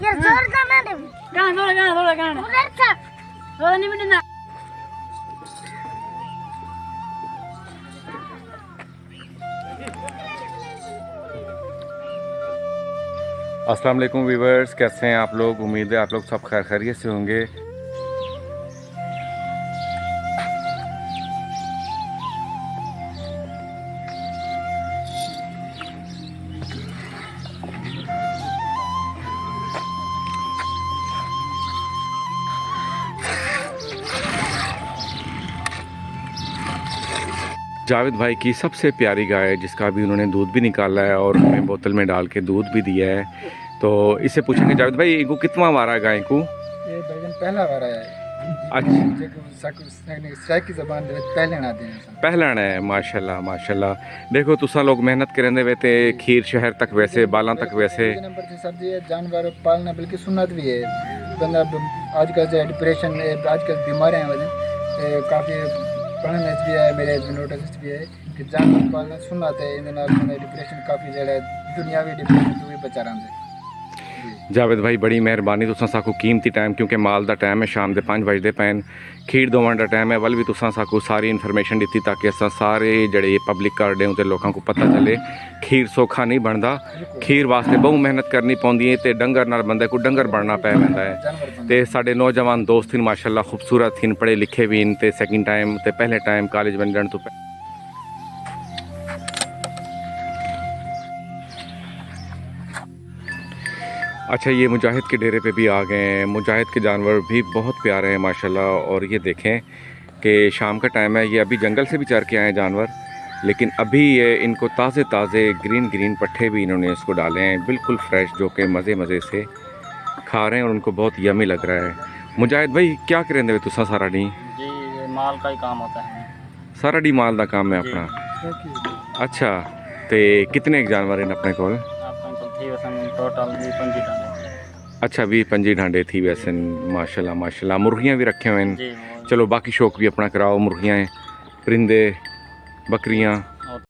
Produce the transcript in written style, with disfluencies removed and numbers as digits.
यार जोर का मैं दे कहां उधर था वो नहीं मिलना। अस्सलाम वालेकुम व्यूवर्स, कैसे हैं आप लोग? उम्मीद है आप लोग सब खैर खैरियत से होंगे। जावेद भाई की सबसे प्यारी गाय है, जिसका भी उन्होंने दूध भी निकाला है और हमें बोतल में डाल के दूध भी दिया है। तो इससे पूछेंगे जावेद भाई, इनको कितना वारा है गाय को? ये भाईजान पहला वारा है। अच्छा, की जबान दे पहले ना दें पहलण है। माशाल्लाह माशाल्लाह। देखो तुसा लोग मेहनत करेंदे वे ते खीर शहर तक वैसे बालां तक वैसे नंबर से सर जी जानवर पालना बल्कि सुन्नत भी है। बंदा आजकल जो डिप्रेशन आजकल बीमारियां हैं काफ़ी पढ़ने भी है, मेरे नोटिस भी है कि जानवर पालना सुन्नत है। इन डिप्रेशन काफ़ी ज़्यादा दुनियावी डिप्रेशन तो भी बचा रहा है। जावेद भाई बड़ी मेहरबानी, तुसां साकू कीमती टाइम, क्योंकि माल दा टाइम है, शाम दे 5 बजदे पैन, खीर दोवन दा टाइम है, वल भी तुसां साकू सारी इन्फॉर्मेशन दी ताकि असां सारे जड़े पब्लिक कर दें ते लोगों को पता चले खीर सौखा नहीं बनता। खीर वास्ते बहु मेहनत करनी पौंदी है ते डंगर नाल बंदे को डंगर बनना पै वैंदा है। ते साडे नौजवान दोस्त इन माशाल्लाह खूबसूरत इन, पढ़े लिखे भी इन ते सेकंड टाइम ते पहले टाइम कॉलेज बनने तो अच्छा, ये मुजाहिद के डेरे पे भी आ गए हैं। मुजाहिद के जानवर भी बहुत प्यारे हैं माशाल्लाह। और ये देखें कि शाम का टाइम है, ये अभी जंगल से भी चर के आए हैं जानवर, लेकिन अभी ये इनको ताज़े ताज़े ग्रीन ग्रीन पट्ठे भी इन्होंने इसको डाले हैं, बिल्कुल फ्रेश, जो कि मज़े मज़े से खा रहे हैं और उनको बहुत यमी लग रहा है। मुजाहिद भाई क्या करेंगे तुसा सारा डी? जी ये माल का ही काम होता है। सारा डी माल का काम है अपना? अच्छा, तो कितने जानवर हैं अपने को? टोटल 20-25 डाले। अच्छा, 20-25 ढांडे थी वैसे माशाल्लाह माशाल्लाह। मुर्गियाँ भी रखे हुए हैं। चलो बाकी शौक भी अपना कराओ, मुर्गियाँ, परिंदे, बकरियाँ।